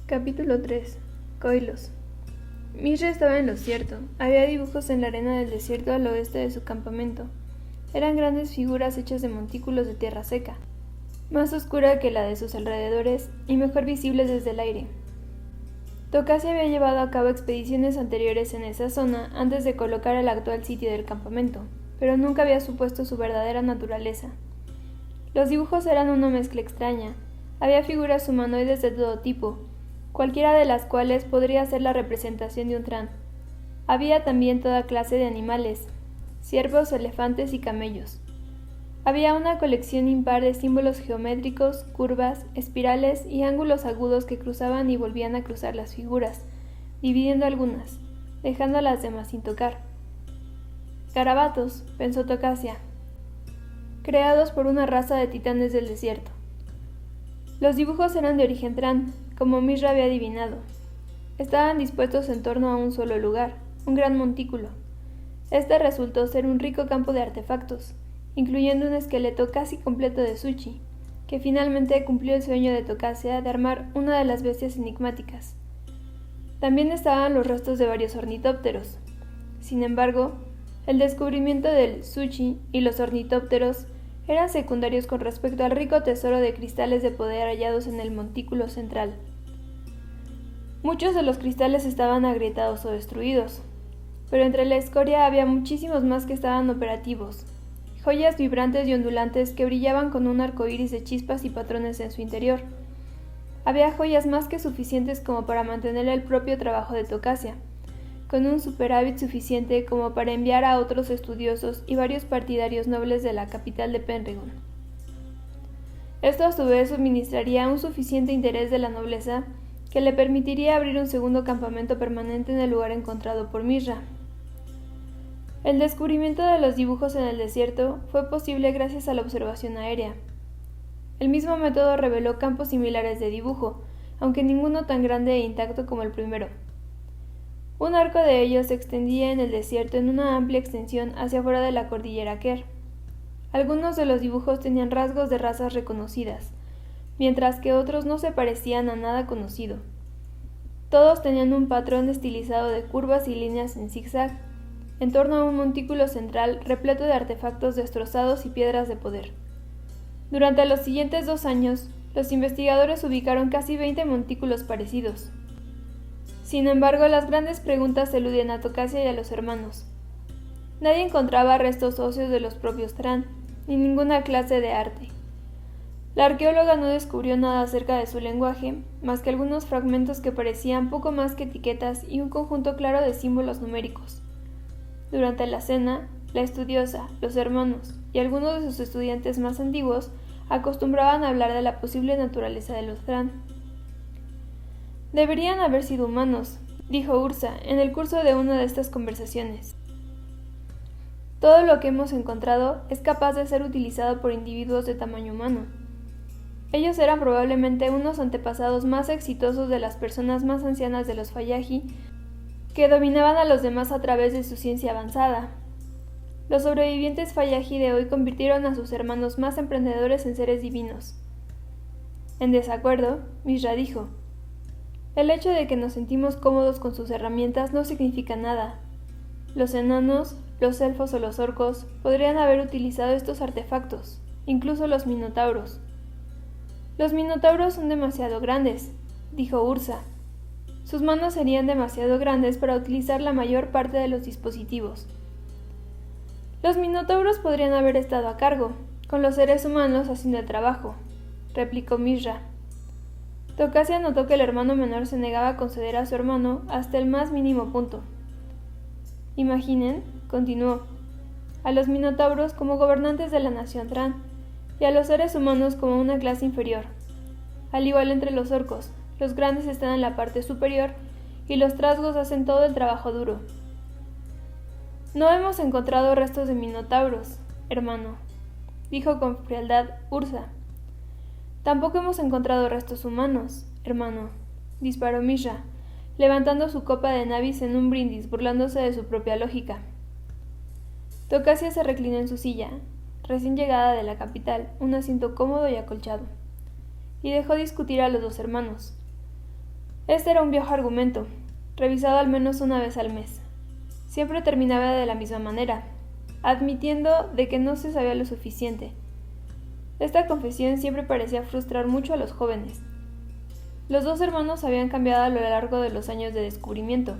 Capítulo 3. Coilos. Mishra estaba en lo cierto. Había dibujos en la arena del desierto al oeste de su campamento. Eran grandes figuras hechas de montículos de tierra seca, más oscura que la de sus alrededores y mejor visibles desde el aire. Tocasia había llevado a cabo expediciones anteriores en esa zona antes de colocar el actual sitio del campamento, pero nunca había supuesto su verdadera naturaleza. Los dibujos eran una mezcla extraña. Había figuras humanoides de todo tipo, cualquiera de las cuales podría ser la representación de un Tran. Había también toda clase de animales, ciervos, elefantes y camellos. Había una colección impar de símbolos geométricos, curvas, espirales y ángulos agudos que cruzaban y volvían a cruzar las figuras, dividiendo algunas, dejando a las demás sin tocar. Garabatos, pensó Tocasia, creados por una raza de titanes del desierto. Los dibujos eran de origen Tran, como Mishra había adivinado. Estaban dispuestos en torno a un solo lugar, un gran montículo. Este resultó ser un rico campo de artefactos, incluyendo un esqueleto casi completo de Suchi, que finalmente cumplió el sueño de Tocasia de armar una de las bestias enigmáticas. También estaban los restos de varios ornitópteros. Sin embargo, el descubrimiento del Suchi y los ornitópteros eran secundarios con respecto al rico tesoro de cristales de poder hallados en el montículo central. Muchos de los cristales estaban agrietados o destruidos, pero entre la escoria había muchísimos más que estaban operativos, joyas vibrantes y ondulantes que brillaban con un arco iris de chispas y patrones en su interior. Había joyas más que suficientes como para mantener el propio trabajo de Tocasia, con un superávit suficiente como para enviar a otros estudiosos y varios partidarios nobles de la capital de Penregon. Esto a su vez suministraría un suficiente interés de la nobleza que le permitiría abrir un segundo campamento permanente en el lugar encontrado por Mishra. El descubrimiento de los dibujos en el desierto fue posible gracias a la observación aérea. El mismo método reveló campos similares de dibujo, aunque ninguno tan grande e intacto como el primero. Un arco de ellos se extendía en el desierto en una amplia extensión hacia afuera de la cordillera Ker. Algunos de los dibujos tenían rasgos de razas reconocidas, mientras que otros no se parecían a nada conocido. Todos tenían un patrón estilizado de curvas y líneas en zigzag, en torno a un montículo central repleto de artefactos destrozados y piedras de poder. Durante los siguientes 2 años, los investigadores ubicaron casi 20 montículos parecidos. Sin embargo, las grandes preguntas eludían a Tocasia y a los hermanos. Nadie encontraba restos óseos de los propios Tran, ni ninguna clase de arte. La arqueóloga no descubrió nada acerca de su lenguaje, más que algunos fragmentos que parecían poco más que etiquetas y un conjunto claro de símbolos numéricos. Durante la cena, la estudiosa, los hermanos y algunos de sus estudiantes más antiguos acostumbraban a hablar de la posible naturaleza de los Tran. Deberían haber sido humanos, dijo Ursa en el curso de una de estas conversaciones. Todo lo que hemos encontrado es capaz de ser utilizado por individuos de tamaño humano. Ellos eran probablemente unos antepasados más exitosos de las personas más ancianas de los Fayaji, que dominaban a los demás a través de su ciencia avanzada. Los sobrevivientes Fayaji de hoy convirtieron a sus hermanos más emprendedores en seres divinos. En desacuerdo, Mishra dijo: el hecho de que nos sentimos cómodos con sus herramientas no significa nada. Los enanos, los elfos o los orcos podrían haber utilizado estos artefactos, incluso los minotauros. Los minotauros son demasiado grandes, dijo Ursa. Sus manos serían demasiado grandes para utilizar la mayor parte de los dispositivos. Los minotauros podrían haber estado a cargo, con los seres humanos haciendo el trabajo, replicó Mishra. Tocasia notó que el hermano menor se negaba a conceder a su hermano hasta el más mínimo punto. Imaginen, continuó, a los minotauros como gobernantes de la nación Tran, y a los seres humanos como una clase inferior. Al igual entre los orcos, los grandes están en la parte superior y los trasgos hacen todo el trabajo duro. No hemos encontrado restos de minotauros, hermano, dijo con frialdad Ursa. Tampoco hemos encontrado restos humanos, hermano, disparó Mishra, levantando su copa de Navis en un brindis, burlándose de su propia lógica. Tocasia se reclinó en su silla, recién llegada de la capital, un asiento cómodo y acolchado, y dejó discutir a los 2 hermanos. Este era un viejo argumento, revisado al menos una vez al mes. Siempre terminaba de la misma manera, admitiendo de que no se sabía lo suficiente. Esta confesión siempre parecía frustrar mucho a los jóvenes. Los dos hermanos habían cambiado a lo largo de los años de descubrimiento.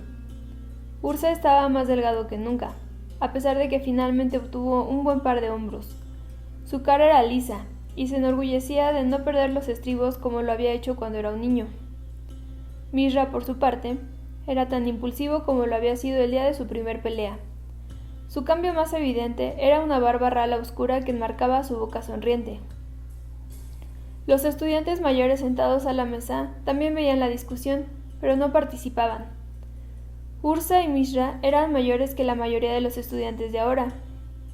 Ursa estaba más delgado que nunca, a pesar de que finalmente obtuvo un buen par de hombros. Su cara era lisa, y se enorgullecía de no perder los estribos como lo había hecho cuando era un niño. Mishra, por su parte, era tan impulsivo como lo había sido el día de su primer pelea. Su cambio más evidente era una barba rala oscura que enmarcaba su boca sonriente. Los estudiantes mayores sentados a la mesa también veían la discusión, pero no participaban. Ursa y Mishra eran mayores que la mayoría de los estudiantes de ahora,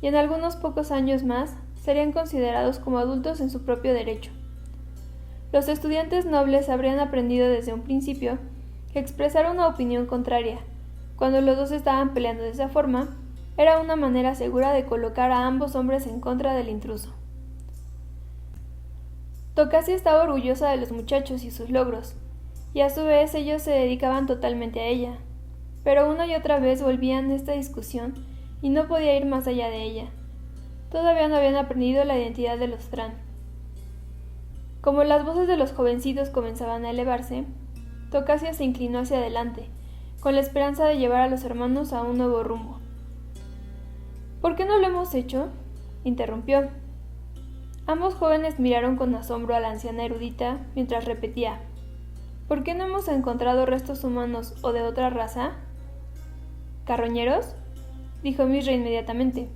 y en algunos pocos años más serían considerados como adultos en su propio derecho. Los estudiantes nobles habrían aprendido desde un principio que expresar una opinión contraria, cuando los dos estaban peleando de esa forma, era una manera segura de colocar a ambos hombres en contra del intruso. Tokazi estaba orgullosa de los muchachos y sus logros, y a su vez ellos se dedicaban totalmente a ella, pero una y otra vez volvían a esta discusión y no podía ir más allá de ella. Todavía no habían aprendido la identidad de los Thran. Como las voces de los jovencitos comenzaban a elevarse, Tokazi se inclinó hacia adelante, con la esperanza de llevar a los hermanos a un nuevo rumbo. ¿Por qué no lo hemos hecho?, interrumpió. Ambos jóvenes miraron con asombro a la anciana erudita mientras repetía: ¿por qué no hemos encontrado restos humanos o de otra raza? ¿Carroñeros?, dijo Mishra inmediatamente.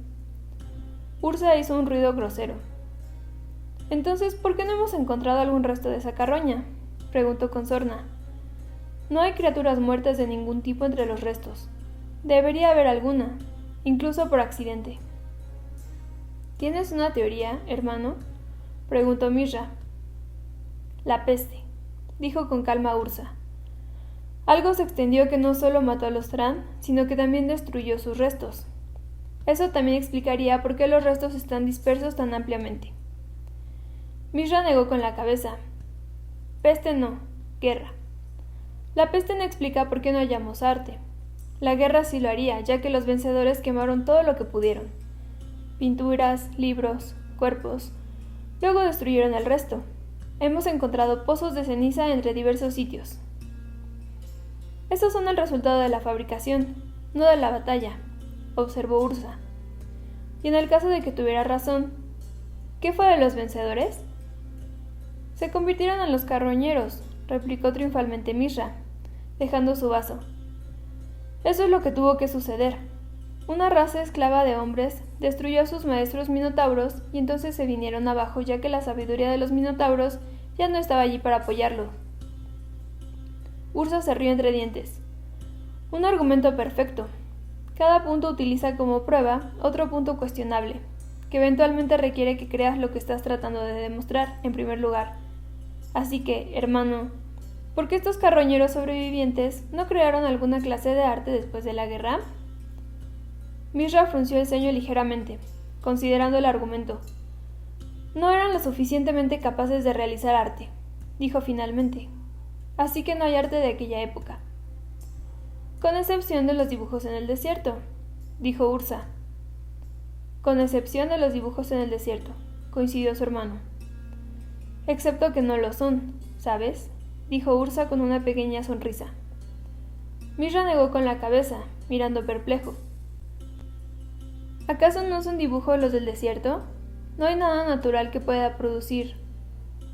Ursa hizo un ruido grosero. Entonces, ¿por qué no hemos encontrado algún resto de esa carroña?, preguntó con sorna. No hay criaturas muertas de ningún tipo entre los restos. Debería haber alguna, incluso por accidente. ¿Tienes una teoría, hermano?, preguntó Mishra. La peste, dijo con calma Ursa. Algo se extendió que no solo mató a los Thran, sino que también destruyó sus restos. Eso también explicaría por qué los restos están dispersos tan ampliamente. Mishra negó con la cabeza. Peste no, guerra. La peste no explica por qué no hallamos arte. La guerra sí lo haría, ya que los vencedores quemaron todo lo que pudieron. Pinturas, libros, cuerpos. Luego destruyeron el resto. Hemos encontrado pozos de ceniza entre diversos sitios. Esos son el resultado de la fabricación, no de la batalla, observó Ursa. Y en el caso de que tuviera razón, ¿qué fue de los vencedores? Se convirtieron en los carroñeros, replicó triunfalmente Mishra, dejando su vaso. Eso es lo que tuvo que suceder. Una raza esclava de hombres destruyó a sus maestros minotauros y entonces se vinieron abajo, ya que la sabiduría de los minotauros ya no estaba allí para apoyarlo. Ursa se rió entre dientes. Un argumento perfecto. Cada punto utiliza como prueba otro punto cuestionable, que eventualmente requiere que creas lo que estás tratando de demostrar en primer lugar. Así que, hermano, ¿por qué estos carroñeros sobrevivientes no crearon alguna clase de arte después de la guerra? Mishra frunció el ceño ligeramente, considerando el argumento. No eran lo suficientemente capaces de realizar arte, dijo finalmente. Así que no hay arte de aquella época. Con excepción de los dibujos en el desierto, dijo Ursa. Con excepción de los dibujos en el desierto, coincidió su hermano. Excepto que no lo son, ¿sabes?, dijo Ursa con una pequeña sonrisa. Mishra negó con la cabeza, mirando perplejo. ¿Acaso no son dibujos los del desierto? No hay nada natural que pueda producir.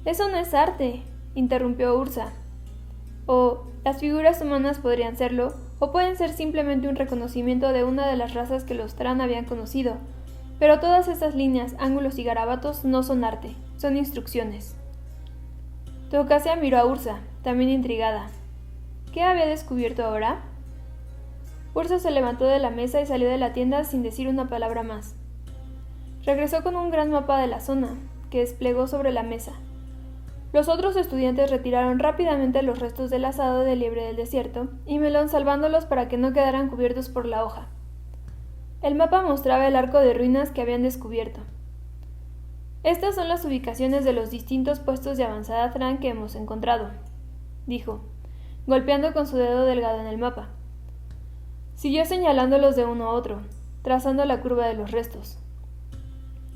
Eso no es arte, interrumpió Ursa. O las figuras humanas podrían serlo, o pueden ser simplemente un reconocimiento de una de las razas que los Thran habían conocido. Pero todas esas líneas, ángulos y garabatos no son arte, son instrucciones. Tokazi miró a Ursa, también intrigada. ¿Qué había descubierto ahora? Ursa se levantó de la mesa y salió de la tienda sin decir una palabra más. Regresó con un gran mapa de la zona, que desplegó sobre la mesa. Los otros estudiantes retiraron rápidamente los restos del asado de liebre del desierto y Melón salvándolos para que no quedaran cubiertos por la hoja. El mapa mostraba el arco de ruinas que habían descubierto. Estas son las ubicaciones de los distintos puestos de avanzada Thran que hemos encontrado, dijo. golpeando con su dedo delgado en el mapa. Siguió señalándolos de uno a otro, trazando la curva de los restos.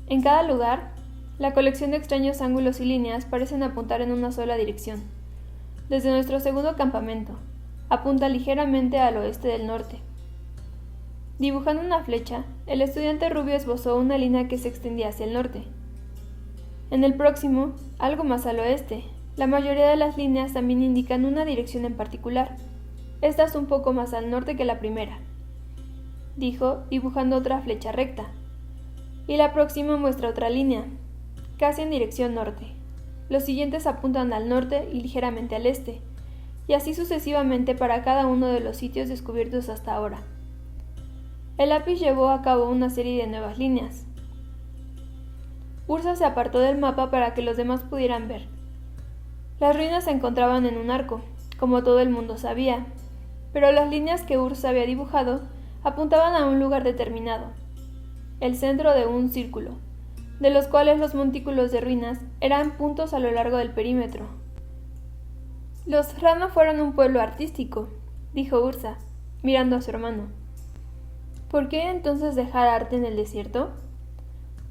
En cada lugar, la colección de extraños ángulos y líneas parecen apuntar en una sola dirección. Desde nuestro segundo campamento, apunta ligeramente al oeste del norte. Dibujando una flecha, el estudiante rubio esbozó una línea que se extendía hacia el norte. En el próximo, algo más al oeste, la mayoría de las líneas también indican una dirección en particular. Esta es un poco más al norte que la primera, dijo, dibujando otra flecha recta. Y la próxima muestra otra línea, casi en dirección norte. Los siguientes apuntan al norte y ligeramente al este, y así sucesivamente para cada uno de los sitios descubiertos hasta ahora. El lápiz llevó a cabo una serie de nuevas líneas. Ursa se apartó del mapa para que los demás pudieran ver. Las ruinas se encontraban en un arco, como todo el mundo sabía, pero las líneas que Ursa había dibujado apuntaban a un lugar determinado, el centro de un círculo, de los cuales los montículos de ruinas eran puntos a lo largo del perímetro. Los Rana fueron un pueblo artístico, dijo Ursa, mirando a su hermano. ¿Por qué entonces dejar arte en el desierto?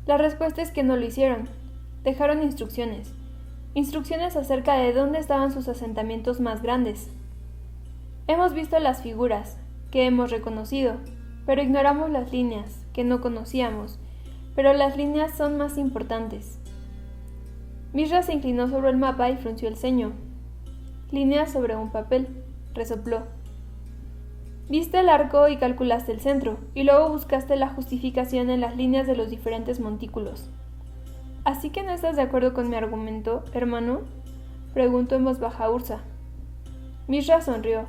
La respuesta es que no lo hicieron. Dejaron instrucciones acerca de dónde estaban sus asentamientos más grandes. Hemos visto las figuras, que hemos reconocido, pero ignoramos las líneas, que no conocíamos, pero las líneas son más importantes. Mishra se inclinó sobre el mapa y frunció el ceño. Líneas sobre un papel, resopló. Viste el arco y calculaste el centro, y luego buscaste la justificación en las líneas de los diferentes montículos. ¿Así que no estás de acuerdo con mi argumento, hermano?, preguntó en voz baja Ursa. Mishra sonrió.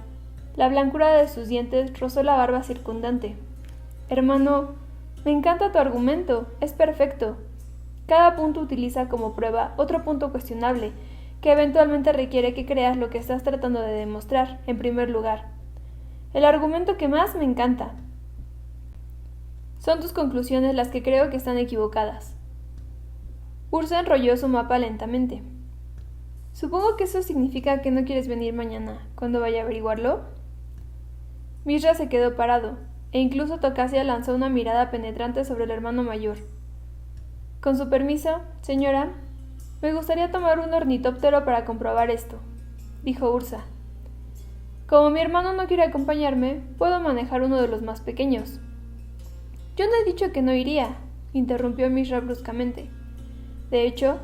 La blancura de sus dientes rozó la barba circundante. Hermano, me encanta tu argumento, es perfecto. Cada punto utiliza como prueba otro punto cuestionable, que eventualmente requiere que creas lo que estás tratando de demostrar, en primer lugar. El argumento que más me encanta. Son tus conclusiones las que creo que están equivocadas. Ursa enrolló su mapa lentamente. Supongo que eso significa que no quieres venir mañana, cuando vaya a averiguarlo. Mishra se quedó parado, e incluso Tocasia lanzó una mirada penetrante sobre el hermano mayor. Con su permiso, señora, me gustaría tomar un ornitóptero para comprobar esto, dijo Ursa. Como mi hermano no quiere acompañarme, puedo manejar uno de los más pequeños. Yo no he dicho que no iría, interrumpió Mishra bruscamente. De hecho,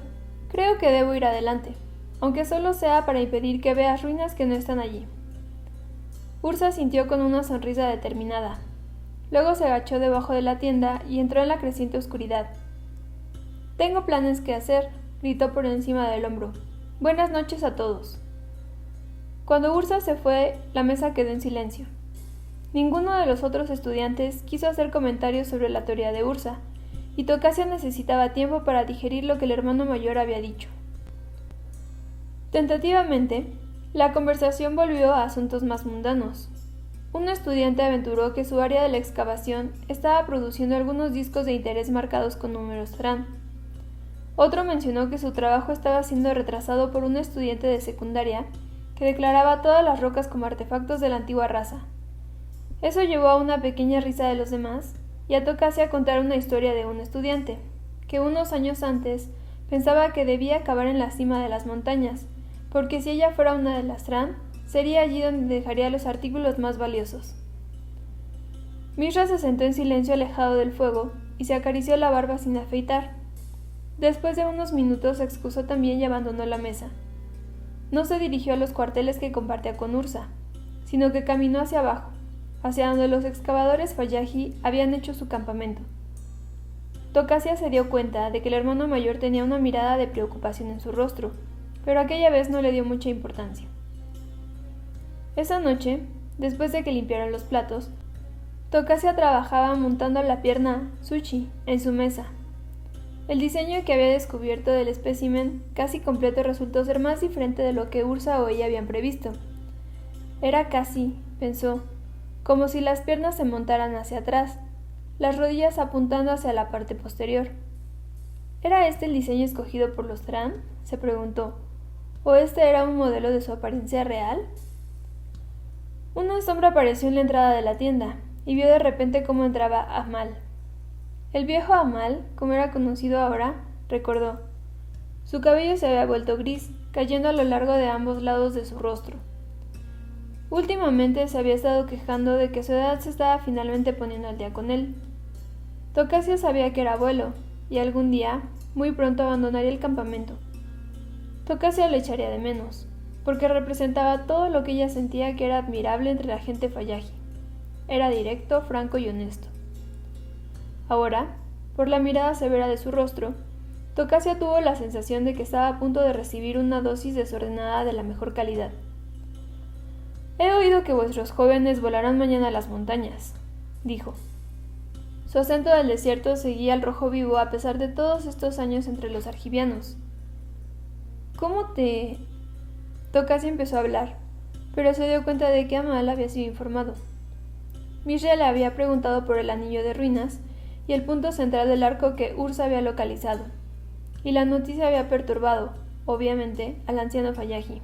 creo que debo ir adelante, aunque solo sea para impedir que veas ruinas que no están allí. Ursa sintió con una sonrisa determinada. Luego se agachó debajo de la tienda y entró en la creciente oscuridad. Tengo planes que hacer, gritó por encima del hombro. Buenas noches a todos. Cuando Ursa se fue, la mesa quedó en silencio. Ninguno de los otros estudiantes quiso hacer comentarios sobre la teoría de Ursa, y Tocasia necesitaba tiempo para digerir lo que el hermano mayor había dicho. Tentativamente, la conversación volvió a asuntos más mundanos. Un estudiante aventuró que su área de la excavación estaba produciendo algunos discos de interés marcados con números Tran. Otro mencionó que su trabajo estaba siendo retrasado por un estudiante de secundaria que declaraba todas las rocas como artefactos de la antigua raza. Eso llevó a una pequeña risa de los demás y a Tocasia contar una historia de un estudiante, que unos años antes pensaba que debía acabar en la cima de las montañas, porque si ella fuera una de las Tran, sería allí donde dejaría los artículos más valiosos. Mishra se sentó en silencio alejado del fuego y se acarició la barba sin afeitar. Después de unos minutos se excusó también y abandonó la mesa. No se dirigió a los cuarteles que compartía con Ursa, sino que caminó hacia abajo, hacia donde los excavadores Fayaji habían hecho su campamento. Tocasia se dio cuenta de que el hermano mayor tenía una mirada de preocupación en su rostro, pero aquella vez no le dio mucha importancia. Esa noche, después de que limpiaron los platos, Tocasia trabajaba montando la pierna Sushi en su mesa. El diseño que había descubierto del espécimen casi completo resultó ser más diferente de lo que Ursa o ella habían previsto. Era casi, pensó, como si las piernas se montaran hacia atrás, las rodillas apuntando hacia la parte posterior. ¿Era este el diseño escogido por los Tran?, se preguntó. ¿O este era un modelo de su apariencia real? Una sombra apareció en la entrada de la tienda, y vio de repente cómo entraba Amal. El viejo Amal, como era conocido ahora, recordó. Su cabello se había vuelto gris, cayendo a lo largo de ambos lados de su rostro. Últimamente se había estado quejando de que su edad se estaba finalmente poniendo al día con él. Tocasia sabía que era abuelo, y algún día, muy pronto abandonaría el campamento. Tocasia le echaría de menos, porque representaba todo lo que ella sentía que era admirable entre la gente Fallaji. Era directo, franco y honesto. Ahora, por la mirada severa de su rostro, Tocasia tuvo la sensación de que estaba a punto de recibir una dosis desordenada de la mejor calidad. «He oído que vuestros jóvenes volarán mañana a las montañas», dijo. Su acento del desierto seguía al rojo vivo a pesar de todos estos años entre los argivianos. «¿Cómo te...?» Tocasia empezó a hablar, pero se dio cuenta de que Amal había sido informado. Mishra le había preguntado por el anillo de ruinas y el punto central del arco que Ursa había localizado, y la noticia había perturbado, obviamente, al anciano Fallaji.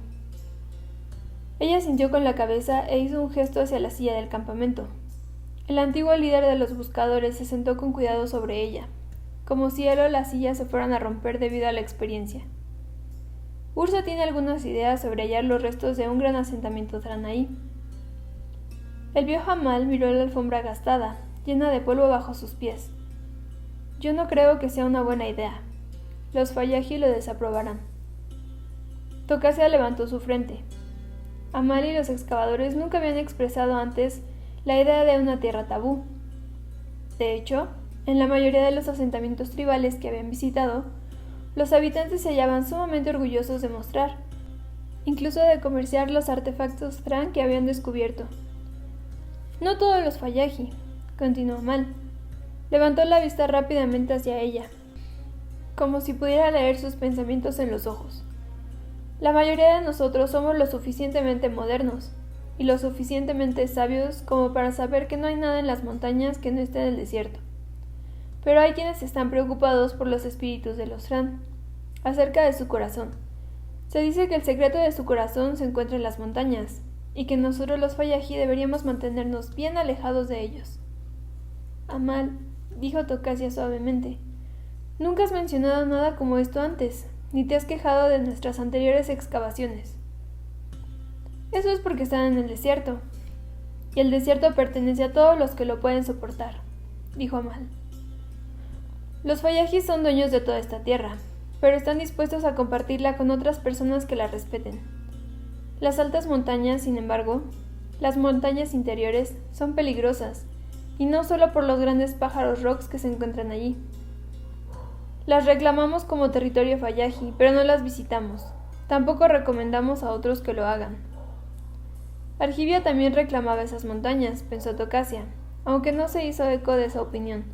Ella sintió con la cabeza e hizo un gesto hacia la silla del campamento. El antiguo líder de los buscadores se sentó con cuidado sobre ella, como si él o la silla se fueran a romper debido a la experiencia. Ursa tiene algunas ideas sobre hallar los restos de un gran asentamiento Tranaí. El viejo Amal miró la alfombra gastada, llena de polvo bajo sus pies. Yo no creo que sea una buena idea. Los Fallaji lo desaprobarán. Tocasia levantó su frente. Amal y los excavadores nunca habían expresado antes la idea de una tierra tabú. De hecho, en la mayoría de los asentamientos tribales que habían visitado, los habitantes se hallaban sumamente orgullosos de mostrar, incluso de comerciar los artefactos Tran que habían descubierto. No todos los Fallaji, continuó Amal. Levantó la vista rápidamente hacia ella, como si pudiera leer sus pensamientos en los ojos. La mayoría de nosotros somos lo suficientemente modernos y lo suficientemente sabios como para saber que no hay nada en las montañas que no esté en el desierto. Pero hay quienes están preocupados por los espíritus de los Tran, acerca de su corazón. Se dice que el secreto de su corazón se encuentra en las montañas, y que nosotros los Fallaji deberíamos mantenernos bien alejados de ellos. Amal, dijo Tocasia suavemente, nunca has mencionado nada como esto antes, ni te has quejado de nuestras anteriores excavaciones. Eso es porque están en el desierto, y el desierto pertenece a todos los que lo pueden soportar, dijo Amal. Los Fallaji son dueños de toda esta tierra, pero están dispuestos a compartirla con otras personas que la respeten. Las altas montañas, sin embargo, las montañas interiores, son peligrosas, y no solo por los grandes pájaros rocks que se encuentran allí. Las reclamamos como territorio Fallaji, pero no las visitamos. Tampoco recomendamos a otros que lo hagan. Argivia también reclamaba esas montañas, pensó Tocasia, aunque no se hizo eco de esa opinión.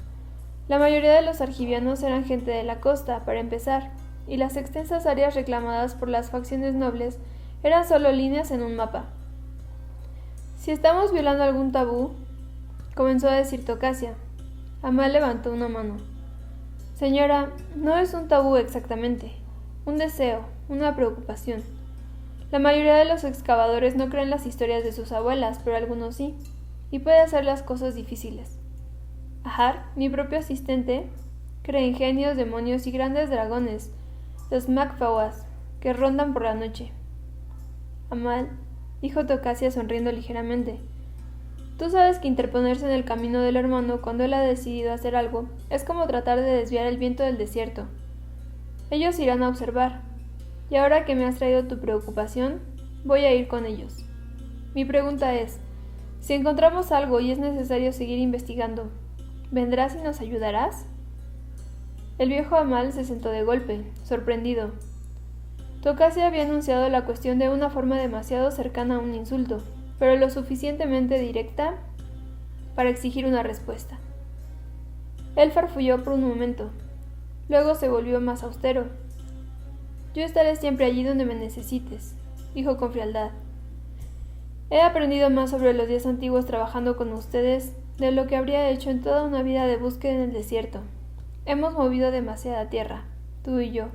La mayoría de los argivianos eran gente de la costa, para empezar, y las extensas áreas reclamadas por las facciones nobles eran solo líneas en un mapa. Si estamos violando algún tabú, comenzó a decir Tocasia. Amal levantó una mano. Señora, no es un tabú exactamente, un deseo, una preocupación. La mayoría de los excavadores no creen las historias de sus abuelas, pero algunos sí, y puede hacer las cosas difíciles. Ahar, mi propio asistente, cree en genios, demonios y grandes dragones, los Makfawas, que rondan por la noche. Amal, dijo Tocasia sonriendo ligeramente, tú sabes que interponerse en el camino del hermano cuando él ha decidido hacer algo es como tratar de desviar el viento del desierto. Ellos irán a observar, y ahora que me has traído tu preocupación, voy a ir con ellos. Mi pregunta es, si encontramos algo y es necesario seguir investigando, ¿vendrás y nos ayudarás? El viejo Amal se sentó de golpe, sorprendido. Tocasia había anunciado la cuestión de una forma demasiado cercana a un insulto, pero lo suficientemente directa para exigir una respuesta. Él farfulló por un momento, luego se volvió más austero. Yo estaré siempre allí donde me necesites, dijo con frialdad. He aprendido más sobre los días antiguos trabajando con ustedes de lo que habría hecho en toda una vida de búsqueda en el desierto. Hemos movido demasiada tierra, tú y yo,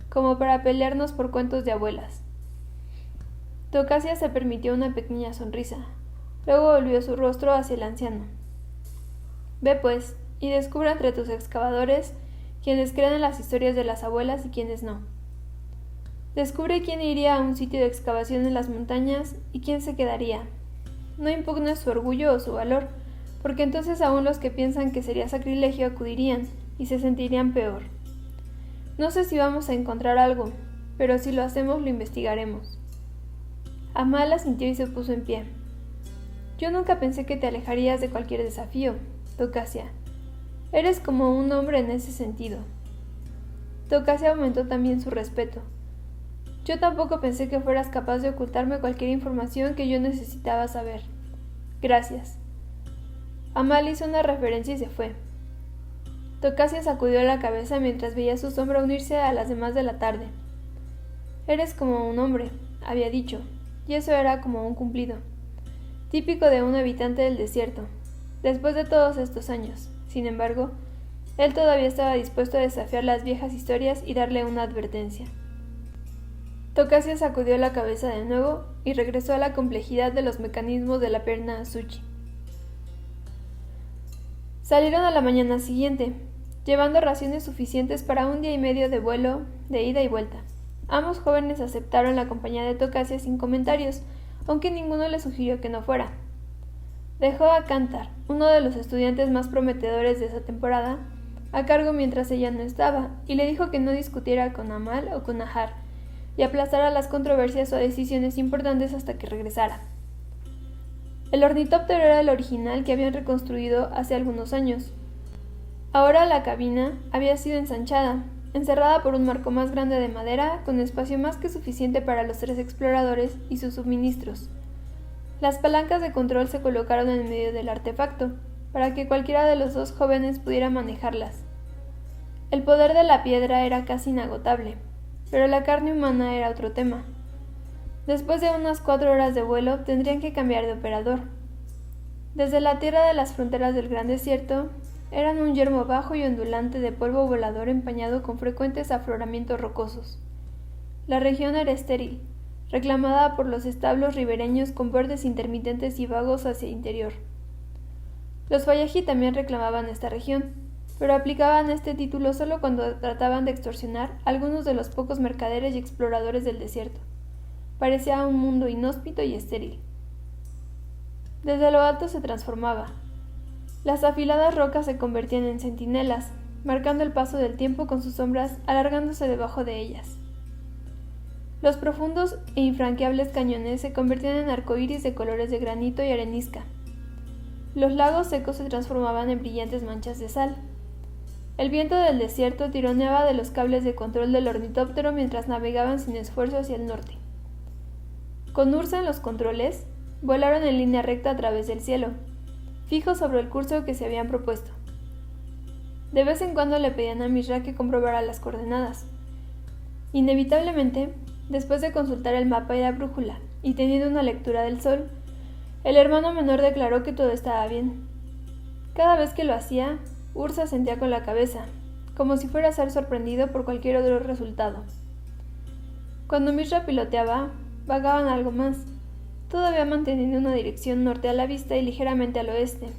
como para pelearnos por cuentos de abuelas. Tocasia se permitió una pequeña sonrisa. Luego volvió su rostro hacia el anciano. Ve pues, y descubre entre tus excavadores quienes creen en las historias de las abuelas y quienes no. Descubre quién iría a un sitio de excavación en las montañas y quién se quedaría. No impugnes su orgullo o su valor, porque entonces aún los que piensan que sería sacrilegio acudirían y se sentirían peor. No sé si vamos a encontrar algo, pero si lo hacemos lo investigaremos. Amal asintió y se puso en pie. Yo nunca pensé que te alejarías de cualquier desafío, Tocasia. Eres como un hombre en ese sentido. Tocasia aumentó también su respeto. Yo tampoco pensé que fueras capaz de ocultarme cualquier información que yo necesitaba saber. Gracias. Amal hizo una reverencia y se fue. Tocasia sacudió la cabeza mientras veía su sombra unirse a las demás de la tarde. Eres como un hombre, había dicho, y eso era como un cumplido. Típico de un habitante del desierto, después de todos estos años. Sin embargo, él todavía estaba dispuesto a desafiar las viejas historias y darle una advertencia. Tocasia sacudió la cabeza de nuevo y regresó a la complejidad de los mecanismos de la perna Azuchi. Salieron a la mañana siguiente, llevando raciones suficientes para un día y medio de vuelo de ida y vuelta. Ambos jóvenes aceptaron la compañía de Tocasia sin comentarios, aunque ninguno le sugirió que no fuera. Dejó a Kantar, uno de los estudiantes más prometedores de esa temporada, a cargo mientras ella no estaba, y le dijo que no discutiera con Amal o con Nahar, y aplazara las controversias o decisiones importantes hasta que regresara. El ornitóptero era el original que habían reconstruido hace algunos años. Ahora la cabina había sido ensanchada, encerrada por un marco más grande de madera, con espacio más que suficiente para los 3 exploradores y sus suministros. Las palancas de control se colocaron en medio del artefacto, para que cualquiera de los 2 jóvenes pudiera manejarlas. El poder de la piedra era casi inagotable, pero la carne humana era otro tema. Después de unas 4 horas de vuelo, tendrían que cambiar de operador. Desde la tierra de las fronteras del gran desierto, eran un yermo bajo y ondulante de polvo volador empañado con frecuentes afloramientos rocosos. La región era estéril, reclamada por los establos ribereños con bordes intermitentes y vagos hacia el interior. Los Fayaji también reclamaban esta región, pero aplicaban este título solo cuando trataban de extorsionar a algunos de los pocos mercaderes y exploradores del desierto. Parecía un mundo inhóspito y estéril. Desde lo alto se transformaba. Las afiladas rocas se convertían en centinelas, marcando el paso del tiempo con sus sombras alargándose debajo de ellas. Los profundos e infranqueables cañones se convertían en arcoíris de colores de granito y arenisca. Los lagos secos se transformaban en brillantes manchas de sal. El viento del desierto tironeaba de los cables de control del ornitóptero mientras navegaban sin esfuerzo hacia el norte. Con Ursa en los controles, volaron en línea recta a través del cielo, fijos sobre el curso que se habían propuesto. De vez en cuando le pedían a Mishra que comprobara las coordenadas. Inevitablemente, después de consultar el mapa y la brújula, y teniendo una lectura del sol, el hermano menor declaró que todo estaba bien. Cada vez que lo hacía, Ursa sentía con la cabeza, como si fuera a ser sorprendido por cualquier otro resultado. Cuando Mishra piloteaba, vagaban algo más, todavía manteniendo una dirección norte a la vista y ligeramente al oeste,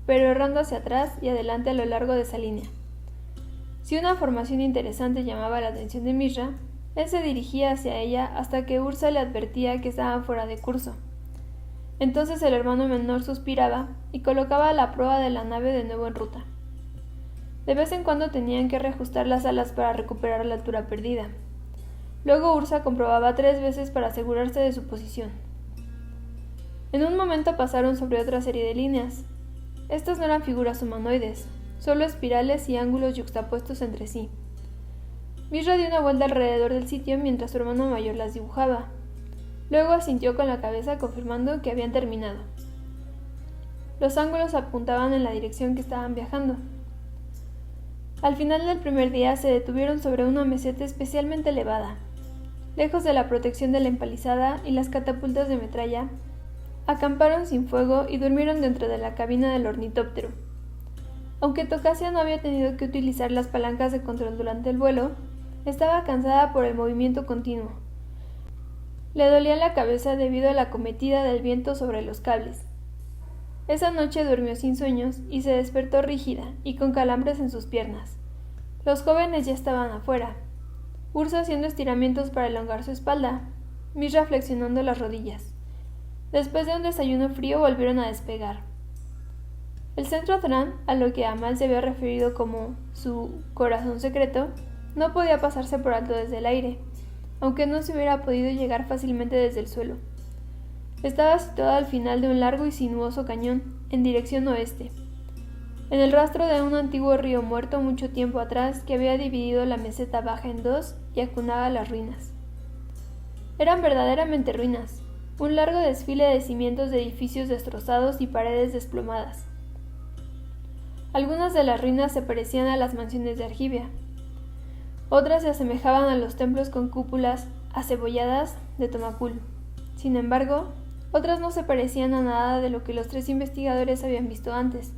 pero errando hacia atrás y adelante a lo largo de esa línea. Si una formación interesante llamaba la atención de Mishra, él se dirigía hacia ella hasta que Ursa le advertía que estaban fuera de curso. Entonces el hermano menor suspiraba y colocaba la proa de la nave de nuevo en ruta. De vez en cuando tenían que reajustar las alas para recuperar la altura perdida. Luego Ursa comprobaba 3 veces para asegurarse de su posición. En un momento pasaron sobre otra serie de líneas. Estas no eran figuras humanoides, solo espirales y ángulos yuxtapuestos entre sí. Mishra dio una vuelta alrededor del sitio mientras su hermano mayor las dibujaba. Luego asintió con la cabeza confirmando que habían terminado. Los ángulos apuntaban en la dirección que estaban viajando. Al final del primer día se detuvieron sobre una meseta especialmente elevada. Lejos de la protección de la empalizada y las catapultas de metralla, acamparon sin fuego y durmieron dentro de la cabina del ornitóptero. Aunque Tocasia no había tenido que utilizar las palancas de control durante el vuelo, estaba cansada por el movimiento continuo. Le dolía la cabeza debido a la acometida del viento sobre los cables. Esa noche durmió sin sueños y se despertó rígida y con calambres en sus piernas. Los jóvenes ya estaban afuera. Ursa haciendo estiramientos para elongar su espalda, Mishra flexionando las rodillas. Después de un desayuno frío volvieron a despegar. El centro Thran, a lo que Amal se había referido como su corazón secreto, no podía pasarse por alto desde el aire, aunque no se hubiera podido llegar fácilmente desde el suelo. Estaba situado al final de un largo y sinuoso cañón, en dirección oeste, en el rastro de un antiguo río muerto mucho tiempo atrás que había dividido la meseta baja en dos y acunaba las ruinas. Eran verdaderamente ruinas, un largo desfile de cimientos de edificios destrozados y paredes desplomadas. Algunas de las ruinas se parecían a las mansiones de Argivia. Otras se asemejaban a los templos con cúpulas acebolladas de Tomakul. Sin embargo, otras no se parecían a nada de lo que los tres investigadores habían visto antes.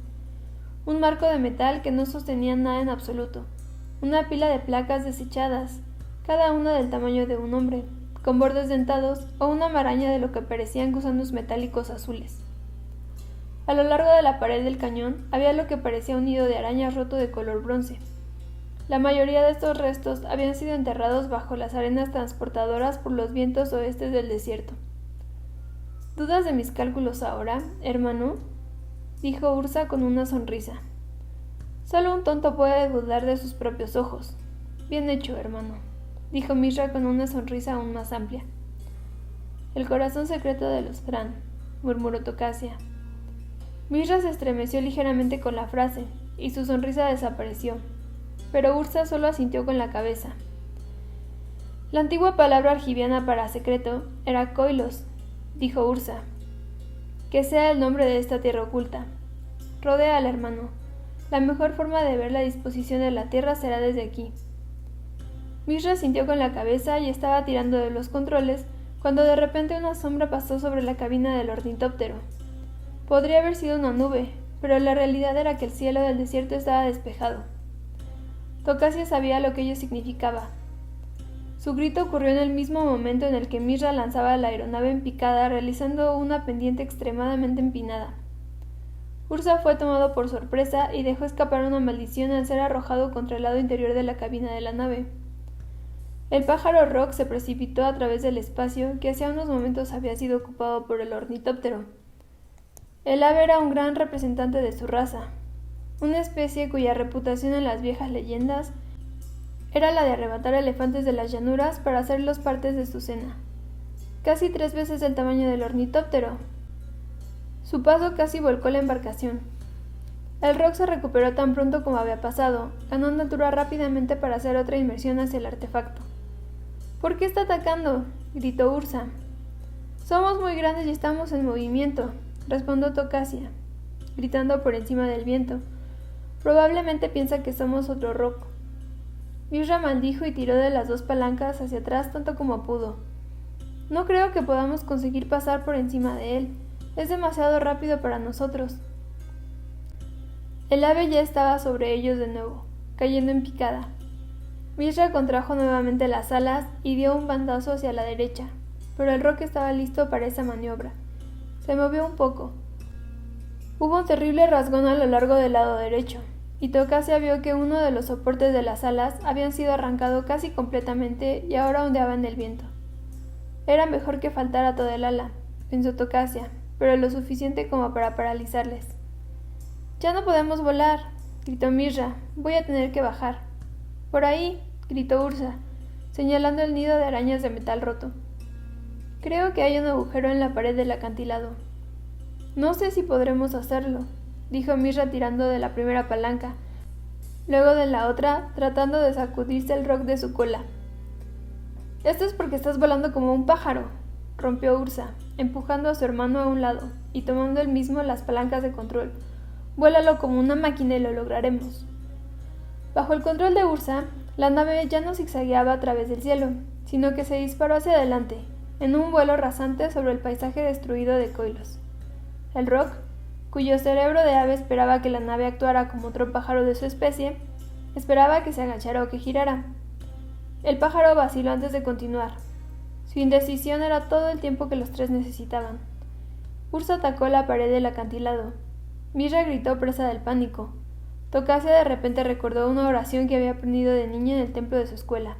Un marco de metal que no sostenía nada en absoluto. Una pila de placas desechadas, cada una del tamaño de un hombre, con bordes dentados o una maraña de lo que parecían gusanos metálicos azules. A lo largo de la pared del cañón había lo que parecía un nido de arañas roto de color bronce. La mayoría de estos restos habían sido enterrados bajo las arenas transportadoras por los vientos oestes del desierto. ¿Dudas de mis cálculos ahora, hermano?, dijo Ursa con una sonrisa. Solo un tonto puede dudar de sus propios ojos. Bien hecho, hermano, dijo Mishra con una sonrisa aún más amplia. El corazón secreto de los Thran, murmuró Tocasia. Mishra se estremeció ligeramente con la frase, y su sonrisa desapareció, pero Ursa solo asintió con la cabeza. La antigua palabra argiviana para secreto era Koilos, dijo Ursa. Que sea el nombre de esta tierra oculta. Rodea al hermano. La mejor forma de ver la disposición de la tierra será desde aquí. Mishra asintió con la cabeza y estaba tirando de los controles cuando de repente una sombra pasó sobre la cabina del ornitóptero. Podría haber sido una nube, pero la realidad era que el cielo del desierto estaba despejado. Tocasia sabía lo que ello significaba. Su grito ocurrió en el mismo momento en el que Mishra lanzaba la aeronave en picada realizando una pendiente extremadamente empinada. Ursa fue tomado por sorpresa y dejó escapar una maldición al ser arrojado contra el lado interior de la cabina de la nave. El pájaro Rock se precipitó a través del espacio que hacía unos momentos había sido ocupado por el ornitóptero. El ave era un gran representante de su raza, una especie cuya reputación en las viejas leyendas era la de arrebatar elefantes de las llanuras para hacerlos partes de su cena. Casi 3 veces el tamaño del ornitóptero. Su paso casi volcó la embarcación. El Rock se recuperó tan pronto como había pasado, ganando altura rápidamente para hacer otra inmersión hacia el artefacto. ¿Por qué está atacando?, gritó Ursa. Somos muy grandes y estamos en movimiento, respondió Tocasia, gritando por encima del viento. Probablemente piensa que somos otro Rock. Mishra maldijo y tiró de las 2 palancas hacia atrás tanto como pudo. No creo que podamos conseguir pasar por encima de él. Es demasiado rápido para nosotros. El ave ya estaba sobre ellos de nuevo, cayendo en picada. Mishra contrajo nuevamente las alas y dio un bandazo hacia la derecha, pero el Rock estaba listo para esa maniobra. Se movió un poco. Hubo un terrible rasgón a lo largo del lado derecho, y Tocasia vio que uno de los soportes de las alas habían sido arrancado casi completamente y ahora ondeaba en el viento. Era mejor que faltara toda el ala, pensó Tocasia, pero lo suficiente como para paralizarles. «Ya no podemos volar», gritó Mishra. «Voy a tener que bajar». «Por ahí», gritó Ursa, señalando el nido de arañas de metal roto. «Creo que hay un agujero en la pared del acantilado». «No sé si podremos hacerlo», dijo Mishra tirando de la primera palanca, luego de la otra, tratando de sacudirse el Rock de su cola. «Esto es porque estás volando como un pájaro», rompió Ursa, empujando a su hermano a un lado y tomando él mismo las palancas de control. «Vuélalo como una máquina y lo lograremos». Bajo el control de Ursa, la nave ya no zigzagueaba a través del cielo, sino que se disparó hacia adelante, en un vuelo rasante sobre el paisaje destruido de Koilos. El Rock, cuyo cerebro de ave esperaba que la nave actuara como otro pájaro de su especie, esperaba que se agachara o que girara. El pájaro vaciló antes de continuar. Su indecisión era todo el tiempo que los tres necesitaban. Ursa atacó la pared del acantilado. Mira gritó presa del pánico. Tocasia de repente recordó una oración que había aprendido de niña en el templo de su escuela,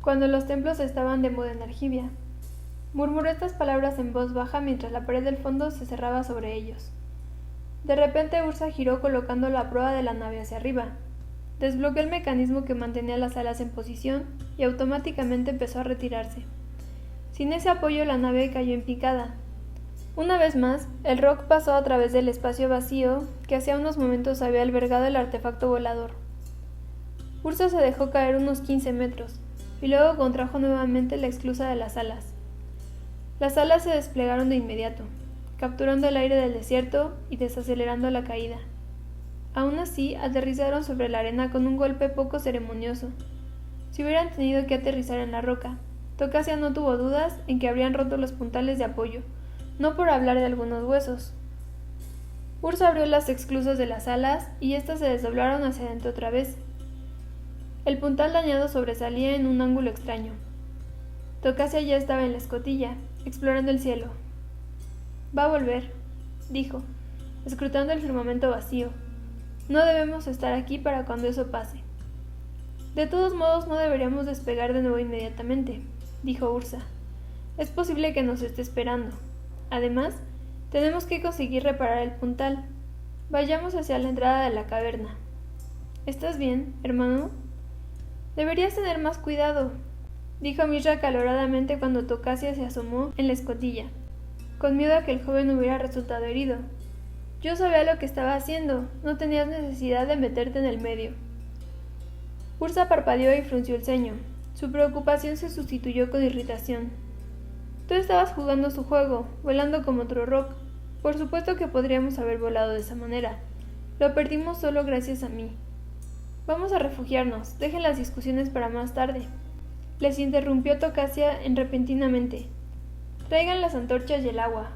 cuando los templos estaban de moda en Argivia. Murmuró estas palabras en voz baja mientras la pared del fondo se cerraba sobre ellos. De repente Ursa giró colocando la proa de la nave hacia arriba. Desbloqueó el mecanismo que mantenía las alas en posición y automáticamente empezó a retirarse. Sin ese apoyo la nave cayó en picada. Una vez más, el Rock pasó a través del espacio vacío que hacía unos momentos había albergado el artefacto volador. Ursa se dejó caer unos 15 metros y luego contrajo nuevamente la esclusa de las alas. Las alas se desplegaron de inmediato, capturando el aire del desierto y desacelerando la caída. Aún así, aterrizaron sobre la arena con un golpe poco ceremonioso. Si hubieran tenido que aterrizar en la roca, Tocasia no tuvo dudas en que habrían roto los puntales de apoyo, no por hablar de algunos huesos. Ursa abrió las esclusas de las alas y éstas se desdoblaron hacia adentro otra vez. El puntal dañado sobresalía en un ángulo extraño. Tocasia ya estaba en la escotilla, explorando el cielo. «Va a volver», dijo, escrutando el firmamento vacío. «No debemos estar aquí para cuando eso pase». «De todos modos no deberíamos despegar de nuevo inmediatamente», dijo Ursa. «Es posible que nos esté esperando. Además, tenemos que conseguir reparar el puntal. Vayamos hacia la entrada de la caverna». «¿Estás bien, hermano?» «Deberías tener más cuidado», dijo Mishra acaloradamente cuando Tocasia se asomó en la escotilla, con miedo a que el joven hubiera resultado herido. «Yo sabía lo que estaba haciendo, no tenías necesidad de meterte en el medio». Ursa parpadeó y frunció el ceño. Su preocupación se sustituyó con irritación. «Tú estabas jugando su juego, volando como otro Rock. Por supuesto que podríamos haber volado de esa manera. Lo perdimos solo gracias a mí. Vamos a refugiarnos, dejen las discusiones para más tarde». Les interrumpió Tocasia repentinamente. «Traigan las antorchas y el agua.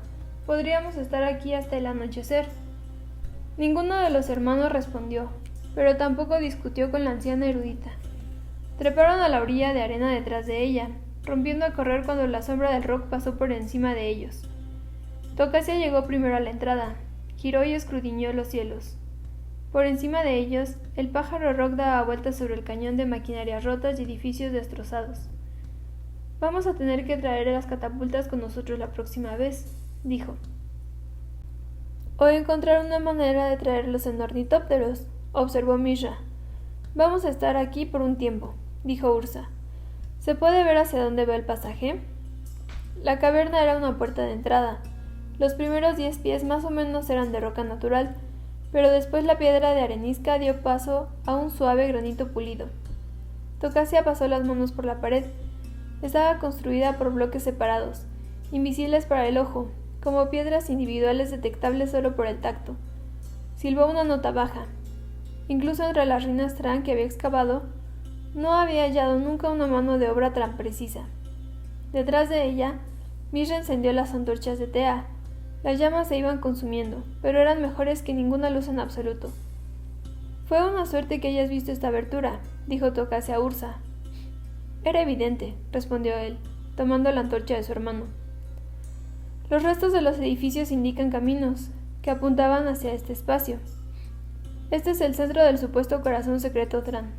Podríamos estar aquí hasta el anochecer». Ninguno de los hermanos respondió, pero tampoco discutió con la anciana erudita. Treparon a la orilla de arena detrás de ella, rompiendo a correr cuando la sombra del Rock pasó por encima de ellos. Tocasia llegó primero a la entrada, giró y escudriñó los cielos. Por encima de ellos, el pájaro Rock daba vueltas sobre el cañón de maquinarias rotas y edificios destrozados. «Vamos a tener que traer las catapultas con nosotros la próxima vez», dijo. «O encontrar una manera de traerlos en ornitópteros», observó Mishra. «Vamos a estar aquí por un tiempo», dijo Ursa. «¿Se puede ver hacia dónde va el pasaje?» La caverna era una puerta de entrada. Los primeros 10 pies más o menos eran de roca natural, pero después la piedra de arenisca dio paso a un suave granito pulido. Tocasia pasó las manos por la pared. Estaba construida por bloques separados, invisibles para el ojo, como piedras individuales detectables solo por el tacto. Silbó una nota baja. Incluso entre las ruinas Tran que había excavado, no había hallado nunca una mano de obra tan precisa. Detrás de ella, Mishra encendió las antorchas de Tea. Las llamas se iban consumiendo, pero eran mejores que ninguna luz en absoluto. «Fue una suerte que hayas visto esta abertura», dijo Tocasia a Ursa. «Era evidente», respondió él, tomando la antorcha de su hermano. «Los restos de los edificios indican caminos que apuntaban hacia este espacio. Este es el centro del supuesto corazón secreto Tran».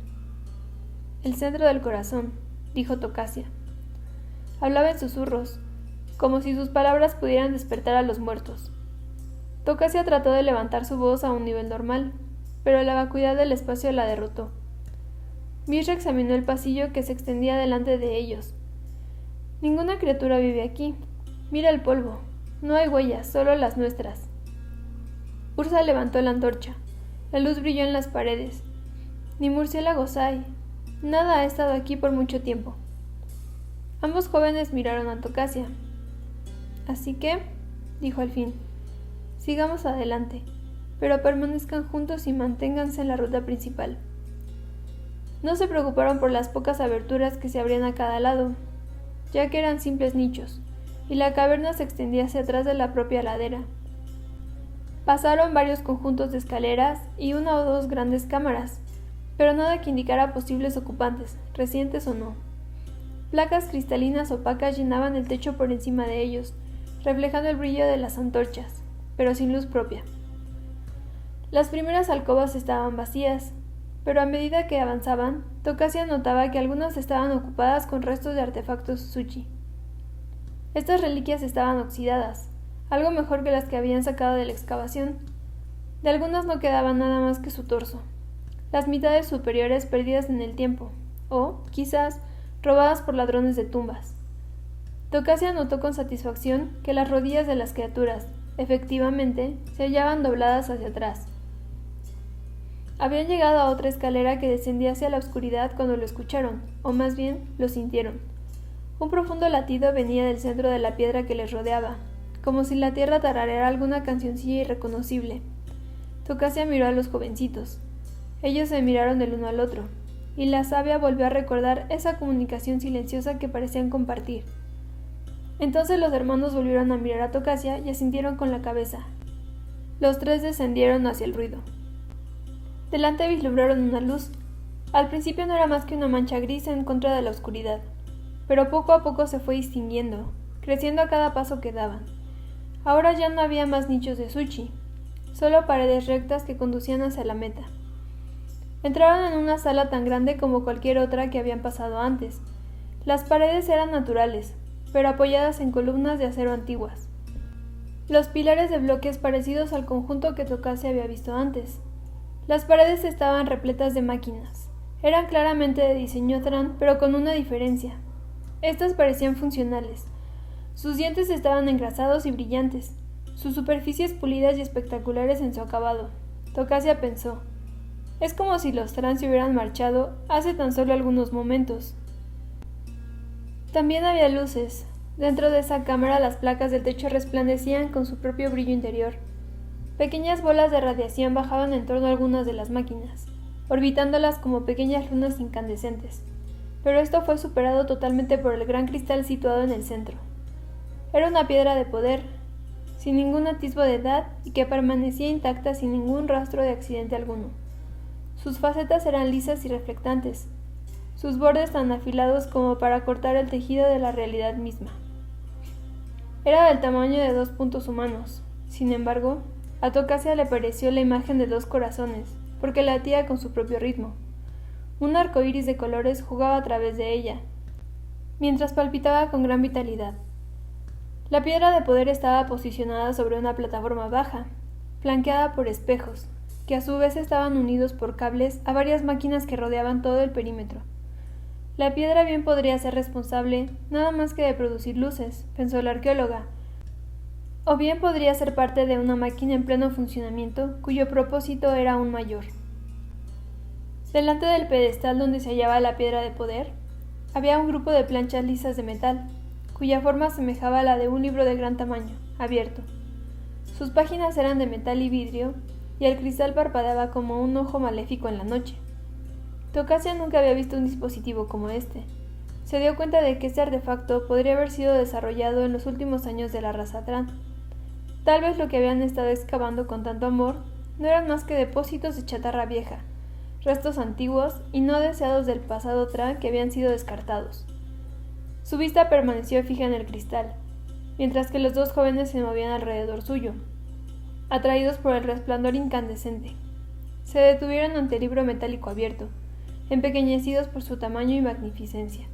«El centro del corazón», dijo Tocasia. Hablaba en susurros, como si sus palabras pudieran despertar a los muertos. Tocasia trató de levantar su voz a un nivel normal, pero la vacuidad del espacio la derrotó. Mishra examinó el pasillo que se extendía delante de ellos. «Ninguna criatura vive aquí. Mira el polvo. No hay huellas, solo las nuestras». Ursa levantó la antorcha. La luz brilló en las paredes. «Ni murciélagos hay. Nada ha estado aquí por mucho tiempo». Ambos jóvenes miraron a Tocasia. «Así que», dijo al fin, «sigamos adelante, pero permanezcan juntos y manténganse en la ruta principal». No se preocuparon por las pocas aberturas que se abrían a cada lado, ya que eran simples nichos, y la caverna se extendía hacia atrás de la propia ladera. Pasaron varios conjuntos de escaleras y una o dos grandes cámaras, pero nada que indicara posibles ocupantes, recientes o no. Placas cristalinas opacas llenaban el techo por encima de ellos, reflejando el brillo de las antorchas, pero sin luz propia. Las primeras alcobas estaban vacías, pero a medida que avanzaban, Tokasia notaba que algunas estaban ocupadas con restos de artefactos Zuchi. Estas reliquias estaban oxidadas, algo mejor que las que habían sacado de la excavación. De algunas no quedaba nada más que su torso, las mitades superiores perdidas en el tiempo, o, quizás, robadas por ladrones de tumbas. Tokasia notó con satisfacción que las rodillas de las criaturas, efectivamente, se hallaban dobladas hacia atrás. Habían llegado a otra escalera que descendía hacia la oscuridad cuando lo escucharon, o más bien, lo sintieron. Un profundo latido venía del centro de la piedra que les rodeaba, como si la tierra tarareara alguna cancioncilla irreconocible. Tokasia miró a los jovencitos. Ellos se miraron el uno al otro, y la sabia volvió a recordar esa comunicación silenciosa que parecían compartir. Entonces los hermanos volvieron a mirar a Tokasia y asintieron con la cabeza. Los tres descendieron hacia el ruido. Delante vislumbraron una luz. Al principio no era más que una mancha gris en contra de la oscuridad, pero poco a poco se fue distinguiendo, creciendo a cada paso que daban. Ahora ya no había más nichos de Zuchi, solo paredes rectas que conducían hacia la meta. Entraron en una sala tan grande como cualquier otra que habían pasado antes. Las paredes eran naturales, pero apoyadas en columnas de acero antiguas. Los pilares de bloques parecidos al conjunto que Tokasia había visto antes. Las paredes estaban repletas de máquinas. Eran claramente de diseño Tran, pero con una diferencia. Estas parecían funcionales. Sus dientes estaban engrasados y brillantes, sus superficies pulidas y espectaculares en su acabado. Tokasia pensó, es como si los Tran se hubieran marchado hace tan solo algunos momentos. También había luces. Dentro de esa cámara las placas del techo resplandecían con su propio brillo interior. Pequeñas bolas de radiación bajaban en torno a algunas de las máquinas, orbitándolas como pequeñas lunas incandescentes, pero esto fue superado totalmente por el gran cristal situado en el centro. Era una piedra de poder, sin ningún atisbo de edad y que permanecía intacta sin ningún rastro de accidente alguno. Sus facetas eran lisas y reflectantes, sus bordes tan afilados como para cortar el tejido de la realidad misma. Era del tamaño de 2 puntos humanos. Sin embargo, a Tokasia le pareció la imagen de 2 corazones, porque latía con su propio ritmo. Un arco iris de colores jugaba a través de ella, mientras palpitaba con gran vitalidad. La piedra de poder estaba posicionada sobre una plataforma baja, flanqueada por espejos, que a su vez estaban unidos por cables a varias máquinas que rodeaban todo el perímetro. La piedra bien podría ser responsable nada más que de producir luces, pensó la arqueóloga, o bien podría ser parte de una máquina en pleno funcionamiento cuyo propósito era aún mayor. Delante del pedestal donde se hallaba la piedra de poder, había un grupo de planchas lisas de metal, cuya forma semejaba a la de un libro de gran tamaño, abierto. Sus páginas eran de metal y vidrio, y el cristal parpadeaba como un ojo maléfico en la noche. Tokasia nunca había visto un dispositivo como este. Se dio cuenta de que este artefacto podría haber sido desarrollado en los últimos años de la raza Tran. Tal vez lo que habían estado excavando con tanto amor no eran más que depósitos de chatarra vieja, restos antiguos y no deseados del pasado Tran que habían sido descartados. Su vista permaneció fija en el cristal, mientras que los 2 jóvenes se movían alrededor suyo, atraídos por el resplandor incandescente. Se detuvieron ante el libro metálico abierto, empequeñecidos por su tamaño y magnificencia.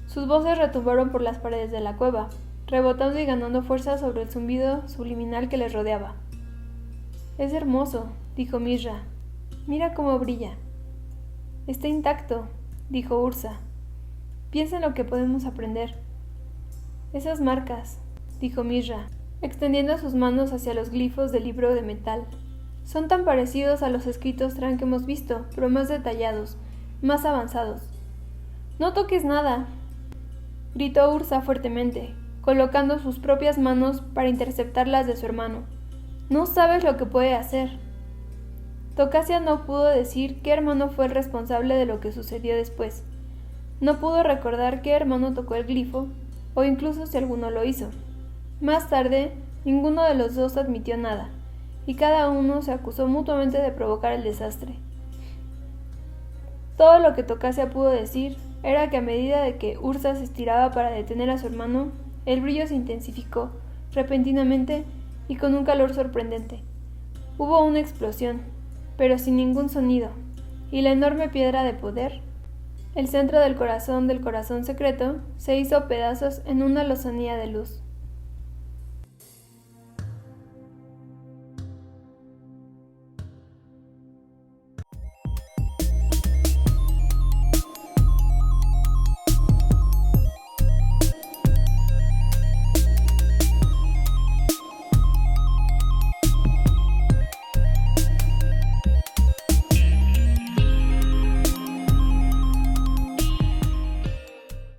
Sus voces retumbaron por las paredes de la cueva, rebotando y ganando fuerza sobre el zumbido subliminal que les rodeaba. «Es hermoso», dijo Mishra. «Mira cómo brilla». «Está intacto», dijo Ursa. «Piensa en lo que podemos aprender». «Esas marcas», dijo Mishra, extendiendo sus manos hacia los glifos del libro de metal. «Son tan parecidos a los escritos Tran que hemos visto, pero más detallados, más avanzados». «No toques nada», gritó Ursa fuertemente, colocando sus propias manos para interceptar las de su hermano. «No sabes lo que puede hacer». Tokasia no pudo decir qué hermano fue el responsable de lo que sucedió después. No pudo recordar qué hermano tocó el glifo, o incluso si alguno lo hizo. Más tarde, ninguno de los 2 admitió nada, y cada uno se acusó mutuamente de provocar el desastre. Todo lo que Tokasia pudo decir era que a medida de que Ursa se estiraba para detener a su hermano, el brillo se intensificó, repentinamente y con un calor sorprendente. Hubo una explosión, pero sin ningún sonido, y la enorme piedra de poder, el centro del corazón secreto, se hizo pedazos en una lozanía de luz.